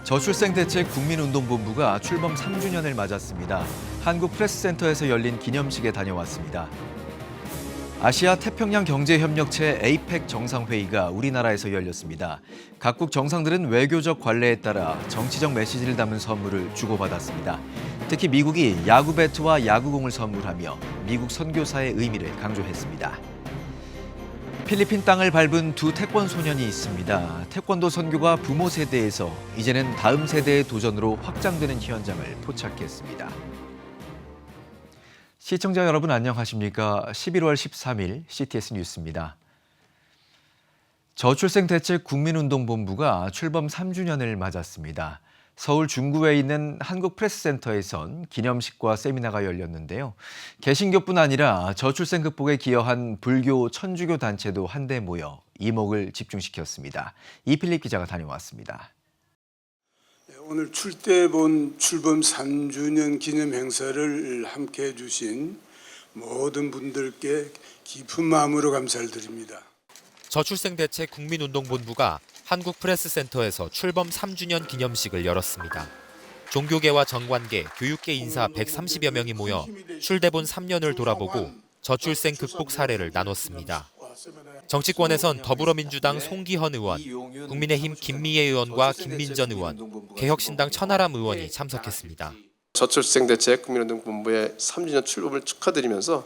저출생대책 국민운동본부가 출범 3주년을 맞았습니다. 한국프레스센터에서 열린 기념식에 다녀왔습니다. 아시아 태평양 경제협력체 에이펙 정상회의가 우리나라에서 열렸습니다. 각국 정상들은 외교적 관례에 따라 정치적 메시지를 담은 선물을 주고받았습니다. 특히 미국이 야구 배트와 야구공을 선물하며 미국 선교사의 의미를 강조했습니다. 필리핀 땅을 밟은 두 태권 소년이 있습니다. 태권도 선교가 부모 세대에서 이제는 다음 세대의 도전으로 확장되는 현장을 포착했습니다. 시청자 여러분 안녕하십니까? 11월 13일 CTS 뉴스입니다. 저출생대책 국민운동본부가 출범 3주년을 맞았습니다. 서울 중구에 있는 한국프레스센터에선 기념식과 세미나가 열렸는데요. 개신교뿐 아니라 저출생 극복에 기여한 불교, 천주교 단체도 한데 모여 이목을 집중시켰습니다. 이필립 기자가 다녀왔습니다. 오늘 출범 3주년 기념 행사를 함께해 주신 모든 분들께 깊은 마음으로 감사를 드립니다. 저출생대책 국민운동본부가 한국프레스센터에서 출범 3주년 기념식을 열었습니다. 종교계와 정관계, 교육계 인사 130여 명이 모여 출대본 3년을 돌아보고 저출생 극복 사례를 나눴습니다. 정치권에선 더불어민주당 송기헌 의원, 국민의힘 김미애 의원과 김민전 의원, 개혁신당 천하람 의원이 참석했습니다. 저출생대책 국민운동본부의 3주년 출범을 축하드리면서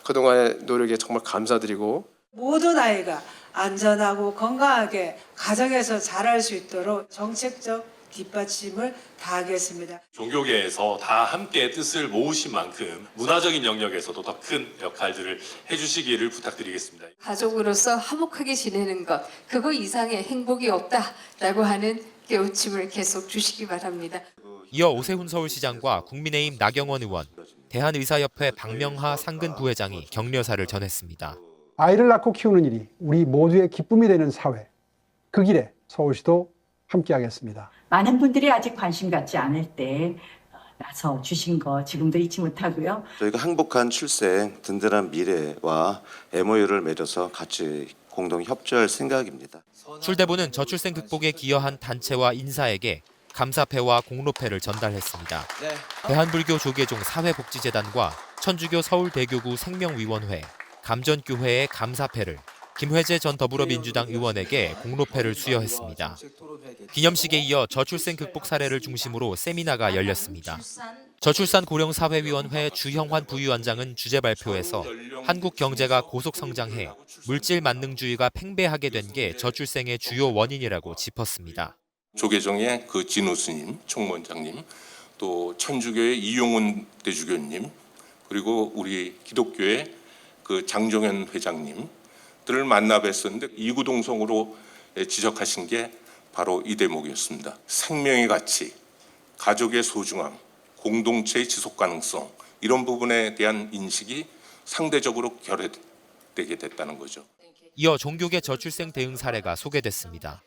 그동안의 노력에 정말 감사드리고 모든 아이가 안전하고 건강하게 가정에서 자랄 수 있도록 정책적 뒷받침을 다하겠습니다. 종교계에서 다 함께 뜻을 모으신 만큼 문화적인 영역에서도 더 큰 역할들을 해주시기를 부탁드리겠습니다. 가족으로서 화목하게 지내는 것, 그거 이상의 행복이 없다라고 하는 깨우침을 계속 주시기 바랍니다. 이어 오세훈 서울시장과 국민의힘 나경원 의원, 대한의사협회 박명하 상근 부회장이 격려사를 전했습니다. 아이를 낳고 키우는 일이 우리 모두의 기쁨이 되는 사회, 그 길에 서울시도 함께하겠습니다. 많은 분들이 아직 관심 갖지 않을 때 나서 주신 거 지금도 잊지 못하고요. 저희가 행복한 출생, 든든한 미래와 MOU를 맺어서 같이 공동 협조할 생각입니다. 출대본은 저출생 극복에 기여한 단체와 인사에게 감사패와 공로패를 전달했습니다. 대한불교 조계종 사회복지재단과 천주교 서울대교구 생명위원회, 감전교회의 감사패를, 김회재 전 더불어민주당 의원에게 공로패를 수여했습니다. 기념식에 이어 저출생 극복 사례를 중심으로 세미나가 열렸습니다. 저출산고령사회위원회 주형환 부위원장은 주제 발표에서 한국 경제가 고속 성장해 물질 만능주의가 팽배하게 된 게 저출생의 주요 원인이라고 짚었습니다. 조계종의 그 진우 스님, 총무원장님, 또 천주교의 이용훈 대주교님, 그리고 우리 기독교의 그 장종현 회장님들을 만나 뵀었는데 이구동성으로 지적하신 게 바로 이 대목이었습니다. 생명의 가치, 가족의 소중함, 공동체의 지속 가능성, 이런 부분에 대한 인식이 상대적으로 결여되게 됐다는 거죠. 이어 종교계 저출생 대응 사례가 소개됐습니다.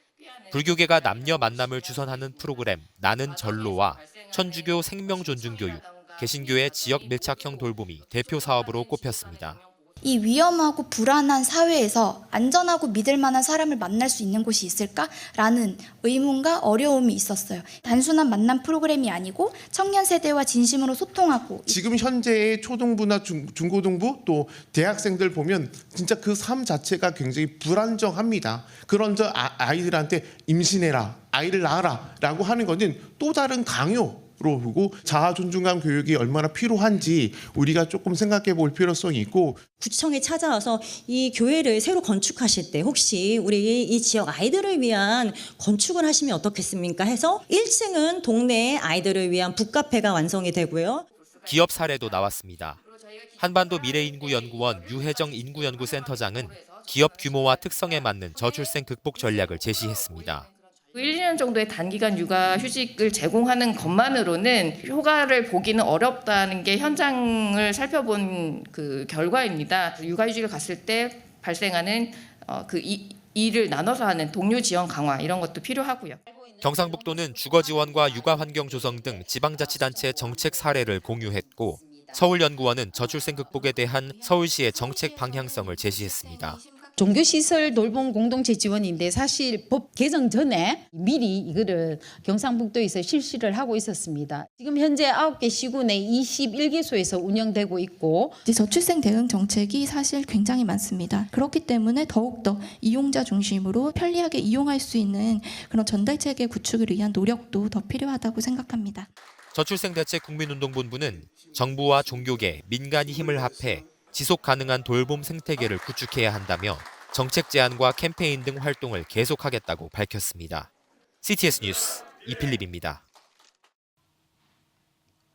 불교계가 남녀 만남을 주선하는 프로그램 나는 전로와 천주교 생명존중교육, 개신교의 지역 밀착형 돌봄이 대표 사업으로 꼽혔습니다. 이 위험하고 불안한 사회에서 안전하고 믿을 만한 사람을 만날 수 있는 곳이 있을까라는 의문과 어려움이 있었어요. 단순한 만남 프로그램이 아니고 청년 세대와 진심으로 소통하고 지금 현재의 초등부나 중고등부 또 대학생들 보면 진짜 그 삶 자체가 굉장히 불안정합니다. 그런 아이들한테 임신해라, 아이를 낳아라 라고 하는 것은 또 다른 강요 로 보고 자아 존중감 교육이 얼마나 필요한지 우리가 조금 생각해 볼 필요성이 있고, 구청에 찾아와서 이 교회를 새로 건축하실 때 혹시 우리 이 지역 아이들을 위한 건축을 하시면 어떻겠습니까 해서 1층은 동네 아이들을 위한 북카페가 완성이 되고요. 기업 사례도 나왔습니다. 한반도 미래인구연구원 유혜정 인구연구센터장은 기업 규모와 특성에 맞는 저출생 극복 전략을 제시했습니다. 1, 2년 정도의 단기간 육아 휴직을 제공하는 것만으로는 효과를 보기는 어렵다는 게 현장을 살펴본 그 결과입니다. 육아 휴직을 갔을 때 발생하는 일을 나눠서 하는 동료 지원 강화 이런 것도 필요하고요. 경상북도는 주거 지원과 육아 환경 조성 등 지방자치단체 정책 사례를 공유했고, 서울연구원은 저출생 극복에 대한 서울시의 정책 방향성을 제시했습니다. 종교시설 돌봄 공동체 지원인데 사실 법 개정 전에 미리 이거를 경상북도에서 실시를 하고 있었습니다. 지금 현재 9개 시구 내 21개소에서 운영되고 있고 저출생 대응 정책이 사실 굉장히 많습니다. 그렇기 때문에 더욱더 이용자 중심으로 편리하게 이용할 수 있는 그런 전달체계 구축을 위한 노력도 더 필요하다고 생각합니다. 저출생대책 국민운동본부는 정부와 종교계, 민간이 힘을 합해 지속 가능한 돌봄 생태계를 구축해야 한다며 정책 제안과 캠페인 등 활동을 계속하겠다고 밝혔습니다. CTS 뉴스 이필립입니다.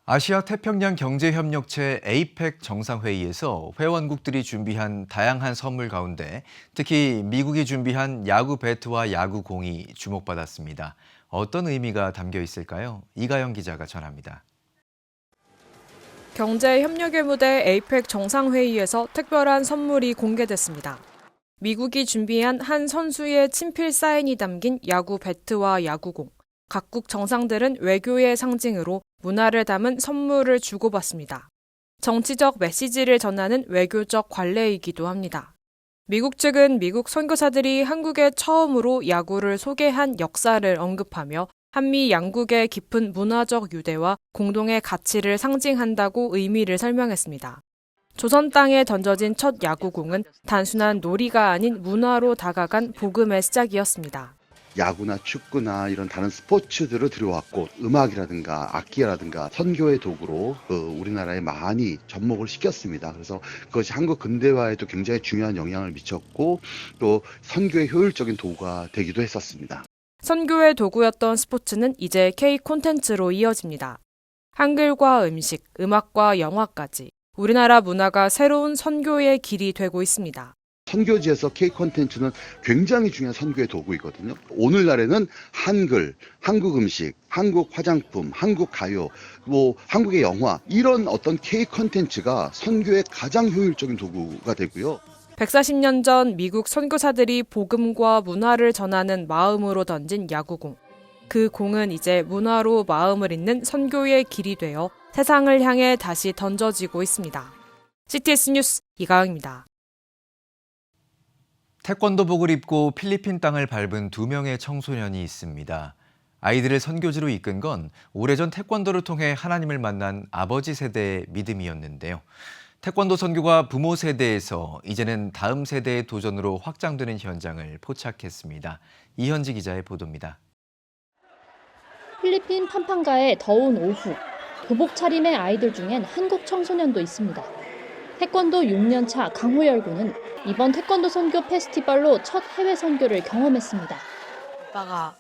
아시아 태평양 경제협력체 에이펙 정상회의에서 회원국들이 준비한 다양한 선물 가운데 특히 미국이 준비한 야구 배트와 야구공이 주목받았습니다. 어떤 의미가 담겨 있을까요? 이가영 기자가 전합니다. 경제협력의 무대 에이펙 정상회의에서 특별한 선물이 공개됐습니다. 미국이 준비한 한 선수의 친필 사인이 담긴 야구 배트와 야구공. 각국 정상들은 외교의 상징으로 문화를 담은 선물을 주고받습니다. 정치적 메시지를 전하는 외교적 관례이기도 합니다. 미국 측은 미국 선교사들이 한국에 처음으로 야구를 소개한 역사를 언급하며 한미 양국의 깊은 문화적 유대와 공동의 가치를 상징한다고 의미를 설명했습니다. 조선 땅에 던져진 첫 야구공은 단순한 놀이가 아닌 문화로 다가간 복음의 시작이었습니다. 야구나 축구나 이런 다른 스포츠들을 들여왔고 음악이라든가 악기라든가 선교의 도구로 우리나라에 많이 접목을 시켰습니다. 그래서 그것이 한국 근대화에도 굉장히 중요한 영향을 미쳤고 또 선교의 효율적인 도구가 되기도 했었습니다. 선교의 도구였던 스포츠는 이제 K 콘텐츠로 이어집니다. 한글과 음식, 음악과 영화까지 우리나라 문화가 새로운 선교의 길이 되고 있습니다. 선교지에서 K 콘텐츠는 굉장히 중요한 선교의 도구이거든요. 오늘날에는 한글, 한국 음식, 한국 화장품, 한국 가요, 한국의 영화 이런 어떤 K 콘텐츠가 선교의 가장 효율적인 도구가 되고요. 140년 전 미국 선교사들이 복음과 문화를 전하는 마음으로 던진 야구공. 그 공은 이제 문화로 마음을 잇는 선교의 길이 되어 세상을 향해 다시 던져지고 있습니다. CTS 뉴스 이가영입니다. 태권도복을 입고 필리핀 땅을 밟은 2명의 청소년이 있습니다. 아이들을 선교지로 이끈 건 오래전 태권도를 통해 하나님을 만난 아버지 세대의 믿음이었는데요. 태권도 선교가 부모 세대에서 이제는 다음 세대의 도전으로 확장되는 현장을 포착했습니다. 이현지 기자의 보도입니다. 필리핀 팜판가의 더운 오후, 교복 차림의 아이들 중엔 한국 청소년도 있습니다. 태권도 6년차 강호열 군은 이번 태권도 선교 페스티벌로 첫 해외 선교를 경험했습니다. 아빠가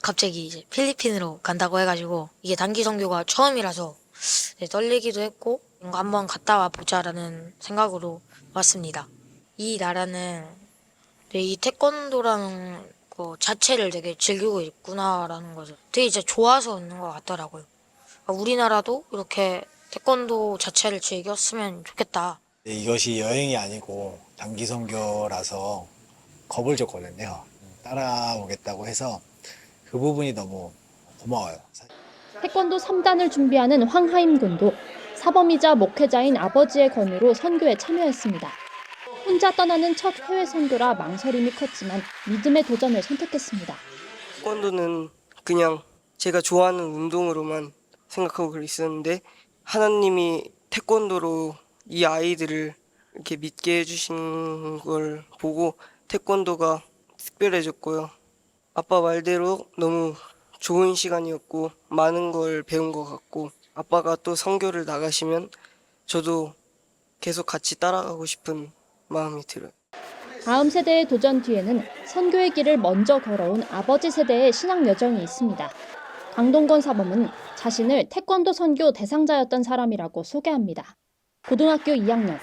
갑자기 이제 필리핀으로 간다고 해가지고 이게 단기 선교가 처음이라서 떨리기도 했고 한번 갔다 와 보자라는 생각으로 왔습니다. 이 나라는 이 태권도라는 거 자체를 되게 즐기고 있구나라는 것을 되게 진짜 좋아서 있는 것 같더라고요. 우리나라도 이렇게 태권도 자체를 즐겼으면 좋겠다. 이것이 여행이 아니고 단기 선교라서 겁을 줬거든요. 따라오겠다고 해서 그 부분이 너무 고마워요. 태권도 3단을 준비하는 황하임 군도 사범이자 목회자인 아버지의 권유로 선교에 참여했습니다. 혼자 떠나는 첫 해외 선교라 망설임이 컸지만 믿음의 도전을 선택했습니다. 태권도는 그냥 제가 좋아하는 운동으로만 생각하고 있었는데 하나님이 태권도로 이 아이들을 이렇게 믿게 해주신 걸 보고 태권도가 특별해졌고요. 아빠 말대로 너무 좋은 시간이었고 많은 걸 배운 것 같고 아빠가 또 선교를 나가시면 저도 계속 같이 따라가고 싶은 마음이 들어요. 다음 세대의 도전 뒤에는 선교의 길을 먼저 걸어온 아버지 세대의 신앙 여정이 있습니다. 강동건 사범은 자신을 태권도 선교 대상자였던 사람이라고 소개합니다. 고등학교 2학년,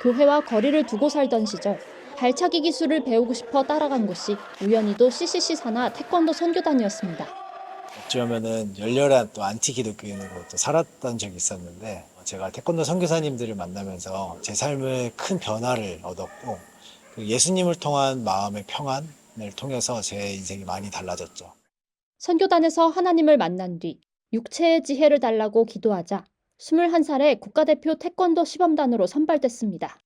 교회와 거리를 두고 살던 시절 발차기 기술을 배우고 싶어 따라간 곳이 우연히도 CCC 산하 태권도 선교단이었습니다. 어쩌면은 열렬한 또 안티 기독교인으로 또 살았던 적이 있었는데 제가 태권도 선교사님들을 만나면서 제 삶에 큰 변화를 얻었고 그 예수님을 통한 마음의 평안을 통해서 제 인생이 많이 달라졌죠. 선교단에서 하나님을 만난 뒤 육체의 지혜를 달라고 기도하자 21살에 국가대표 태권도 시범단으로 선발됐습니다.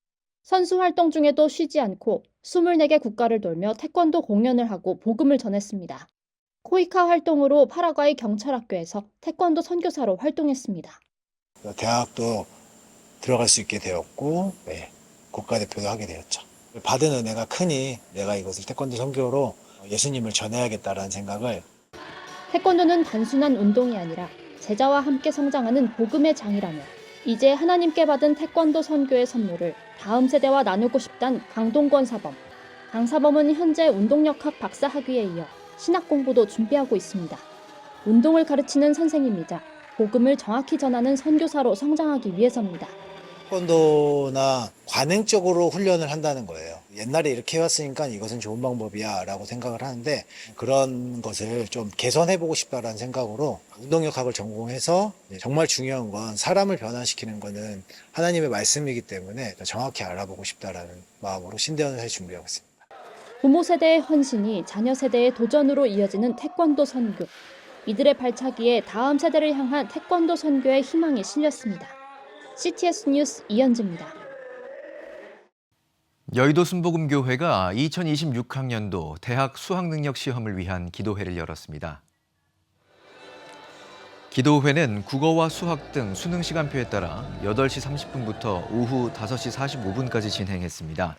선수 활동 중에도 쉬지 않고 24개 국가를 돌며 태권도 공연을 하고 복음을 전했습니다. 코이카 활동으로 파라과이 경찰학교에서 태권도 선교사로 활동했습니다. 대학도 들어갈 수 있게 되었고 국가대표도 하게 되었죠. 받은 은혜가 크니 내가 이것을 태권도 선교로 예수님을 전해야겠다라는 생각을. 태권도는 단순한 운동이 아니라 제자와 함께 성장하는 복음의 장이라며 이제 하나님께 받은 태권도 선교의 선물을 다음 세대와 나누고 싶단 강동권 사범. 강 사범은 현재 운동역학 박사 학위에 이어 신학 공부도 준비하고 있습니다. 운동을 가르치는 선생님이자 복음을 정확히 전하는 선교사로 성장하기 위해서입니다. 태권도나 관행적으로 훈련을 한다는 거예요. 옛날에 이렇게 해왔으니까 이것은 좋은 방법이야 라고 생각을 하는데 그런 것을 좀 개선해보고 싶다라는 생각으로 운동역학을 전공해서 정말 중요한 건 사람을 변화시키는 거는 하나님의 말씀이기 때문에 정확히 알아보고 싶다라는 마음으로 신대원을 준비하고 있습니다. 부모 세대의 헌신이 자녀 세대의 도전으로 이어지는 태권도 선교. 이들의 발차기에 다음 세대를 향한 태권도 선교의 희망이 실렸습니다. CTS 뉴스 이현주입니다. 여의도 순복음교회가 2026학년도 대학 수학능력 시험을 위한 기도회를 열었습니다. 기도회는 국어와 수학 등 수능 시간표에 따라 8시 30분부터 오후 5시 45분까지 진행했습니다.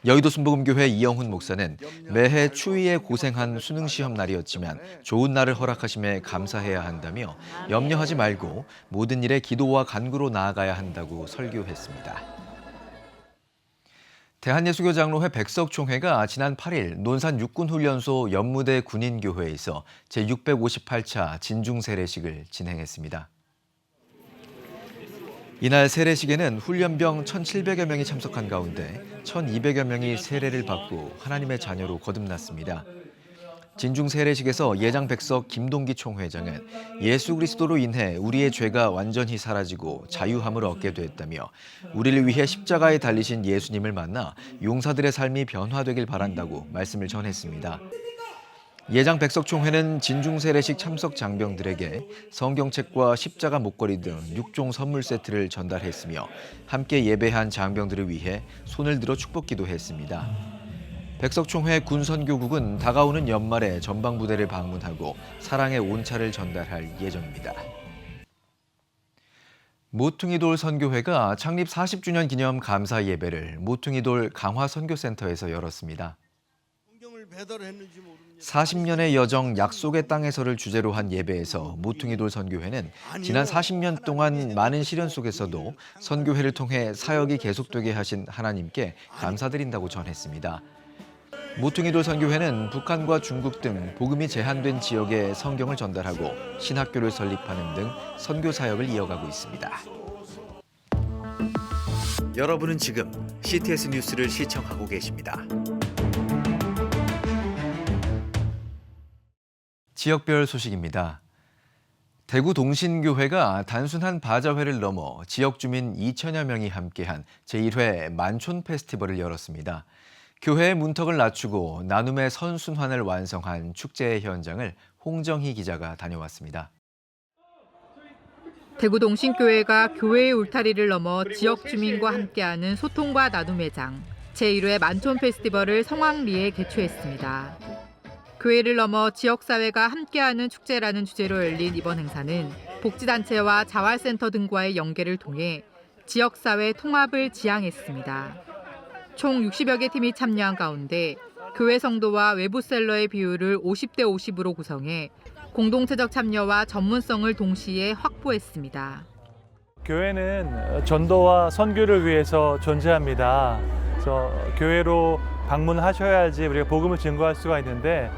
여의도 순복음교회 이영훈 목사는 매해 추위에 고생한 수능 시험 날이었지만 좋은 날을 허락하심에 감사해야 한다며 염려하지 말고 모든 일에 기도와 간구로 나아가야 한다고 설교했습니다. 대한예수교장로회 백석총회가 지난 8일 논산 육군훈련소 연무대 군인교회에서 제658차 진중세례식을 진행했습니다. 이날 세례식에는 훈련병 1,700여 명이 참석한 가운데 1,200여 명이 세례를 받고 하나님의 자녀로 거듭났습니다. 진중 세례식에서 예장 백석 김동기 총회장은 예수 그리스도로 인해 우리의 죄가 완전히 사라지고 자유함을 얻게 됐다며 우리를 위해 십자가에 달리신 예수님을 만나 용사들의 삶이 변화되길 바란다고 말씀을 전했습니다. 예장 백석총회는 진중세례식 참석 장병들에게 성경책과 십자가 목걸이 등 6종 선물 세트를 전달했으며 함께 예배한 장병들을 위해 손을 들어 축복기도 했습니다. 백석총회 군선교국은 다가오는 연말에 전방부대를 방문하고 사랑의 온차를 전달할 예정입니다. 모퉁이돌 선교회가 창립 40주년 기념 감사 예배를 모퉁이돌 강화선교센터에서 열었습니다. 40년의 여정 약속의 땅에서를 주제로 한 예배에서 모퉁이돌 선교회는 지난 40년 동안 많은 시련 속에서도 선교회를 통해 사역이 계속되게 하신 하나님께 감사드린다고 전했습니다. 모퉁이돌 선교회는 북한과 중국 등 복음이 제한된 지역에 성경을 전달하고 신학교를 설립하는 등 선교 사역을 이어가고 있습니다. 여러분은 지금 CTS 뉴스를 시청하고 계십니다. 지역별 소식입니다. 대구 동신교회가 단순한 바자회를 넘어 지역 주민 2천여 명이 함께한 제1회 만촌 페스티벌을 열었습니다. 교회의 문턱을 낮추고 나눔의 선순환을 완성한 축제의 현장을 홍정희 기자가 다녀왔습니다. 대구 동신교회가 교회의 울타리를 넘어 지역 주민과 함께하는 소통과 나눔의 장, 제1회 만촌 페스티벌을 성황리에 개최했습니다. 교회를 넘어 지역사회가 함께하는 축제라는 주제로 열린 이번 행사는 복지단체와 자활센터 등과의 연계를 통해 지역사회 통합을 지향했습니다. 총 60여 개 팀이 참여한 가운데 교회 성도와 외부 셀러의 비율을 50대 50으로 구성해 공동체적 참여와 전문성을 동시에 확보했습니다. 교회는 전도와 선교를 위해서 존재합니다. 그래서 교회로 방문하셔야지 우리가 복음을 증거할 수가 있는데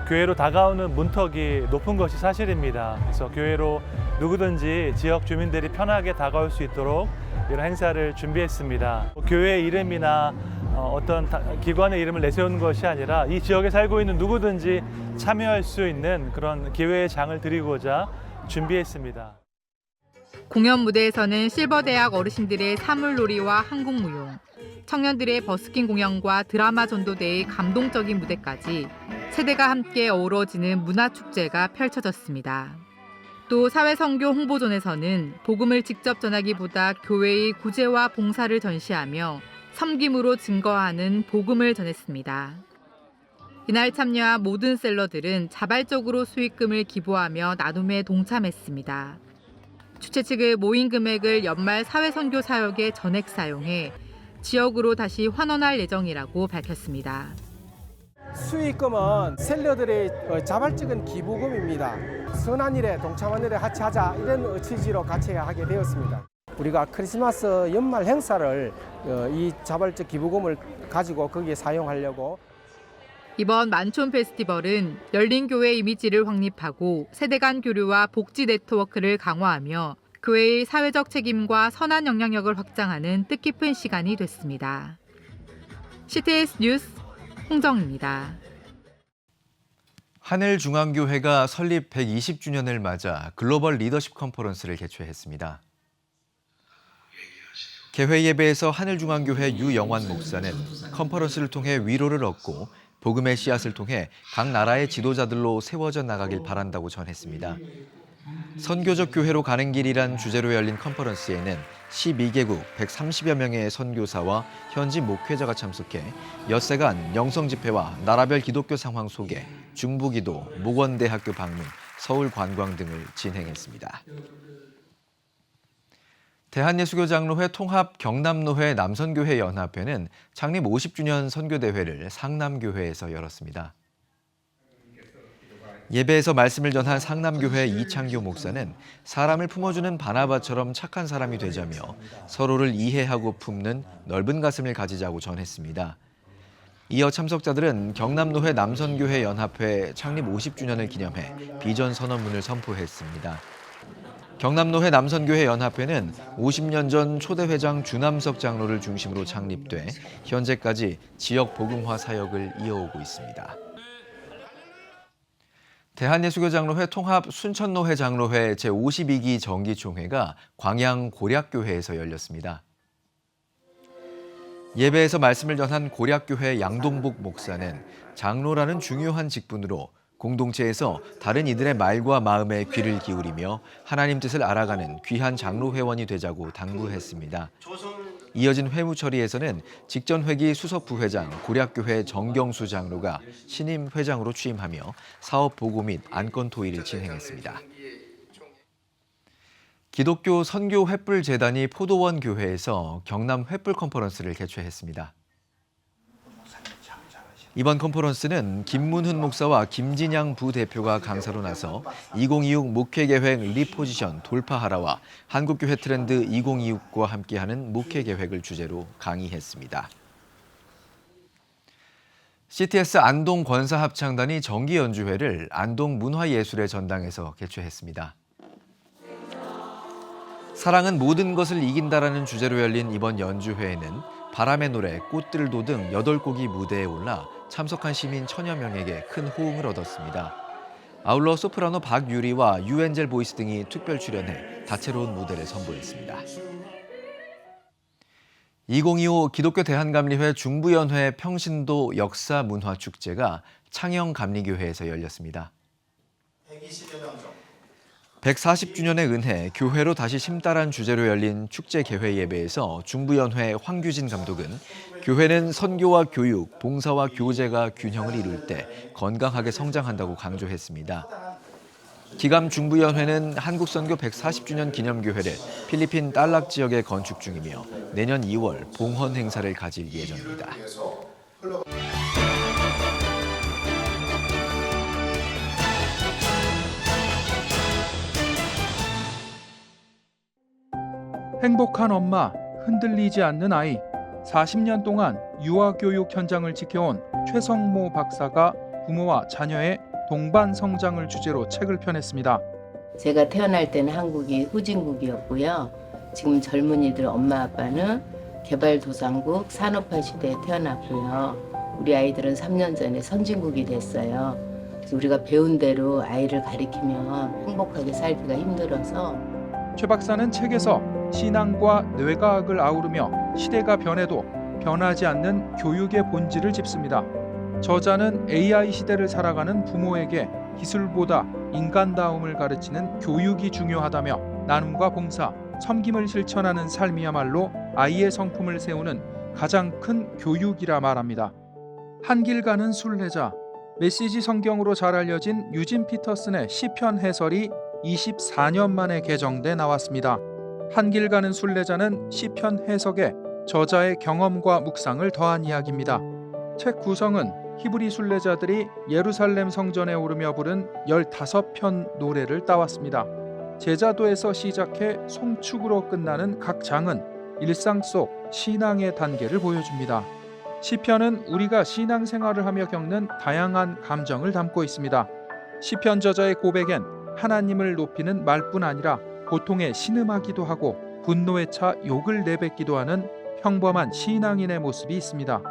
교회로 다가오는 문턱이 높은 것이 사실입니다. 그래서 교회로 누구든지 지역 주민들이 편하게 다가올 수 있도록 이런 행사를 준비했습니다. 교회의 이름이나 어떤 기관의 이름을 내세우는 것이 아니라 이 지역에 살고 있는 누구든지 참여할 수 있는 그런 기회의 장을 드리고자 준비했습니다. 공연 무대에서는 실버대학 어르신들의 사물놀이와 한국무용, 청년들의 버스킹 공연과 드라마 전도대의 감동적인 무대까지 세대가 함께 어우러지는 문화축제가 펼쳐졌습니다. 또 사회선교 홍보존에서는 복음을 직접 전하기보다 교회의 구제와 봉사를 전시하며 섬김으로 증거하는 복음을 전했습니다. 이날 참여한 모든 셀러들은 자발적으로 수익금을 기부하며 나눔에 동참했습니다. 주최 측의 모인 금액을 연말 사회선교 사역에 전액 사용해 지역으로 다시 환원할 예정이라고 밝혔습니다. 수익금은 셀러들의 자발적인 기부금입니다. 선한 일에 동참하는 일에 같이 하자 이런 취지로 같이 하게 되었습니다. 우리가 크리스마스 연말 행사를 이 자발적 기부금을 가지고 거기에 사용하려고. 이번 만촌 페스티벌은 열린 교회 이미지를 확립하고 세대 간 교류와 복지 네트워크를 강화하며 교회의 사회적 책임과 선한 영향력을 확장하는 뜻깊은 시간이 됐습니다. CTS 뉴스 홍정입니다. 하늘중앙교회가 설립 120주년을 맞아 글로벌 리더십 컨퍼런스를 개최했습니다. 개회 예배에서 하늘중앙교회 유영환 목사는 컨퍼런스를 통해 위로를 얻고 복음의 씨앗을 통해 각 나라의 지도자들로 세워져 나가길 바란다고 전했습니다. 선교적 교회로 가는 길이란 주제로 열린 컨퍼런스에는 12개국 130여 명의 선교사와 현지 목회자가 참석해 엿새간 영성집회와 나라별 기독교 상황 소개, 중부기도, 목원대학교 방문, 서울 관광 등을 진행했습니다. 대한예수교장로회 통합 경남노회 남선교회 연합회는 창립 50주년 선교대회를 상남교회에서 열었습니다. 예배에서 말씀을 전한 상남교회 이창교 목사는 사람을 품어주는 바나바처럼 착한 사람이 되자며 서로를 이해하고 품는 넓은 가슴을 가지자고 전했습니다. 이어 참석자들은 경남노회 남선교회 연합회 창립 50주년을 기념해 비전 선언문을 선포했습니다. 경남노회 남선교회 연합회는 50년 전 초대 회장 주남석 장로를 중심으로 창립돼 현재까지 지역 복음화 사역을 이어오고 있습니다. 대한예수교장로회 통합 순천노회 장로회 제52기 정기총회가 광양 고략교회에서 열렸습니다. 예배에서 말씀을 전한 고략교회 양동복 목사는 장로라는 중요한 직분으로 공동체에서 다른 이들의 말과 마음에 귀를 기울이며 하나님 뜻을 알아가는 귀한 장로 회원이 되자고 당부했습니다. 이어진 회무 처리에서는 직전 회기 수석 부회장 고략교회 정경수 장로가 신임 회장으로 취임하며 사업 보고 및 안건 토의를 진행했습니다. 기독교 선교 횃불 재단이 포도원 교회에서 경남 횃불 컨퍼런스를 개최했습니다. 이번 컨퍼런스는 김문훈 목사와 김진양 부대표가 강사로 나서 2026 목회계획 리포지션 돌파하라와 한국교회 트렌드 2026과 함께하는 목회계획을 주제로 강의했습니다. CTS 안동 권사합창단이 정기 연주회를 안동 문화예술의 전당에서 개최했습니다. 사랑은 모든 것을 이긴다라는 주제로 열린 이번 연주회에는 바람의 노래, 꽃들도 등 8곡이 무대에 올라 참석한 시민 1000여 명에게 큰 호응을 얻었습니다. 아울러 소프라노 박유리와 유엔젤 보이스 등이 특별 출연해 다채로운 무대를 선보였습니다. 2025 기독교 대한감리회 중부연회 평신도 역사문화축제가 창영감리교회에서 열렸습니다. 140주년의 은혜, 교회로 다시 심달한 주제로 열린 축제 개회 예배에서 중부연회 황규진 감독은 교회는 선교와 교육, 봉사와 교제가 균형을 이룰 때 건강하게 성장한다고 강조했습니다. 기감 중부연회는 한국선교 140주년 기념교회를 필리핀 딸락 지역에 건축 중이며 내년 2월 봉헌 행사를 가질 예정입니다. 행복한 엄마, 흔들리지 않는 아이. 40년 동안 유아교육 현장을 지켜온 최성모 박사가 부모와 자녀의 동반 성장을 주제로 책을 펴냈습니다. 제가 태어날 때는 한국이 후진국이었고요. 지금 젊은이들 엄마 아빠는 개발도상국 산업화 시대에 태어났고요. 우리 아이들은 3년 전에 선진국이 됐어요. 그래서 우리가 배운 대로 아이를 가리키면 행복하게 살기가 힘들어서 최 박사는 책에서 신앙과 뇌과학을 아우르며 시대가 변해도 변하지 않는 교육의 본질을 짚습니다. 저자는 AI 시대를 살아가는 부모에게 기술보다 인간다움을 가르치는 교육이 중요하다며 나눔과 봉사, 섬김을 실천하는 삶이야말로 아이의 성품을 세우는 가장 큰 교육이라 말합니다. 한 길 가는 순례자, 메시지 성경으로 잘 알려진 유진 피터슨의 시편 해설이 24년 만에 개정돼 나왔습니다. 한 길 가는 순례자는 시편 해석에 저자의 경험과 묵상을 더한 이야기입니다. 책 구성은 히브리 순례자들이 예루살렘 성전에 오르며 부른 15편 노래를 따왔습니다. 제자도에서 시작해 송축으로 끝나는 각 장은 일상 속 신앙의 단계를 보여줍니다. 시편은 우리가 신앙생활을 하며 겪는 다양한 감정을 담고 있습니다. 시편 저자의 고백엔 하나님을 높이는 말뿐 아니라 고통에 신음하기도 하고 분노에 차 욕을 내뱉기도 하는 평범한 신앙인의 모습이 있습니다.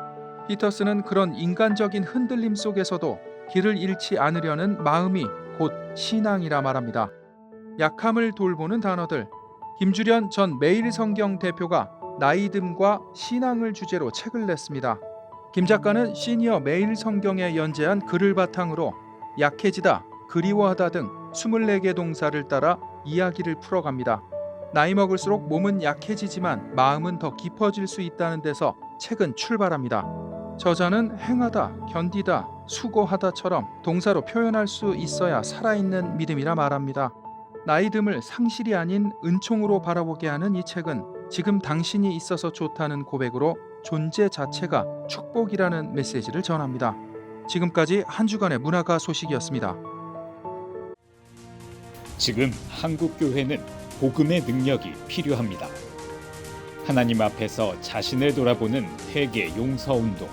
피터스는 그런 인간적인 흔들림 속에서도 길을 잃지 않으려는 마음이 곧 신앙이라 말합니다. 약함을 돌보는 단어들. 김주련 전 매일성경 대표가 나이듦과 신앙을 주제로 책을 냈습니다. 김 작가는 시니어 매일성경에 연재한 글을 바탕으로 약해지다, 그리워하다 등 24개 동사를 따라 이야기를 풀어갑니다. 나이 먹을수록 몸은 약해지지만 마음은 더 깊어질 수 있다는 데서 책은 출발합니다. 저자는 행하다, 견디다, 수고하다처럼 동사로 표현할 수 있어야 살아있는 믿음이라 말합니다. 나이듦을 상실이 아닌 은총으로 바라보게 하는 이 책은 지금 당신이 있어서 좋다는 고백으로 존재 자체가 축복이라는 메시지를 전합니다. 지금까지 한 주간의 문화가 소식이었습니다. 지금 한국 교회는 복음의 능력이 필요합니다. 하나님 앞에서 자신을 돌아보는 회개 용서 운동,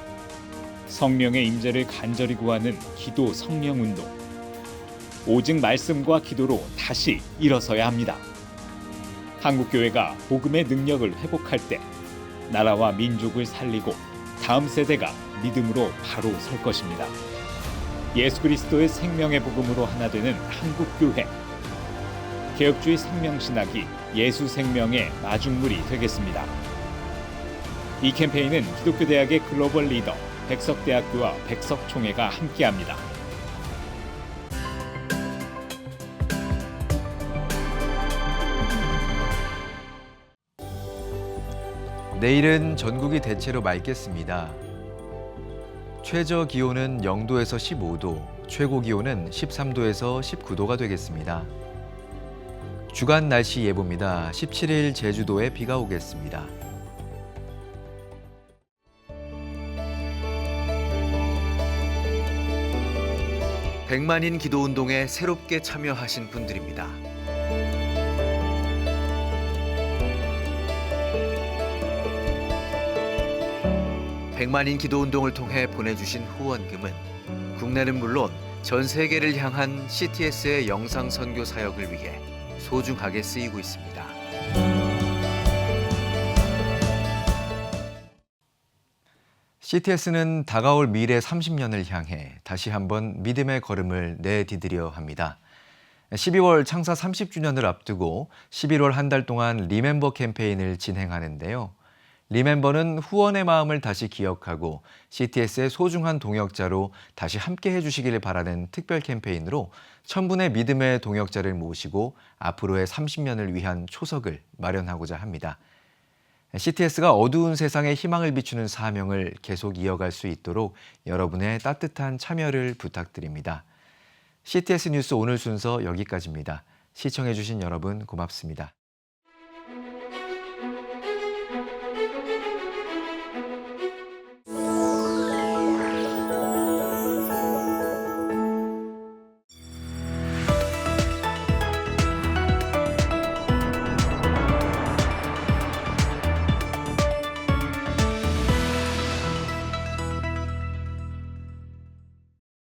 성령의 임재를 간절히 구하는 기도 성령 운동, 오직 말씀과 기도로 다시 일어서야 합니다. 한국교회가 복음의 능력을 회복할 때 나라와 민족을 살리고 다음 세대가 믿음으로 바로 설 것입니다. 예수 그리스도의 생명의 복음으로 하나 되는 한국교회. 개혁주의 생명신학이 예수 생명의 마중물이 되겠습니다. 이 캠페인은 기독교대학의 글로벌 리더 백석대학교와 백석총회가 함께합니다. 내일은 전국이 대체로 맑겠습니다. 최저 기온은 0도에서 15도, 최고 기온은 13도에서 19도가 되겠습니다. 주간 날씨 예보입니다. 17일 제주도에 비가 오겠습니다. 백만인 기도운동에 새롭게 참여하신 분들입니다. 백만인 기도운동을 통해 보내주신 후원금은 국내는 물론 전 세계를 향한 CTS의 영상 선교 사역을 위해 소중하게 쓰이고 있습니다. CTS는 다가올 미래 30년을 향해 다시 한번 믿음의 걸음을 내디디려 합니다. 12월 창사 30주년을 앞두고 11월 한 달 동안 리멤버 캠페인을 진행하는데요. 리멤버는 후원의 마음을 다시 기억하고 CTS의 소중한 동역자로 다시 함께 해주시길 바라는 특별 캠페인으로 1000분의 믿음의 동역자를 모시고 앞으로의 30년을 위한 초석을 마련하고자 합니다. CTS가 어두운 세상에 희망을 비추는 사명을 계속 이어갈 수 있도록 여러분의 따뜻한 참여를 부탁드립니다. CTS 뉴스 오늘 순서 여기까지입니다. 시청해주신 여러분 고맙습니다.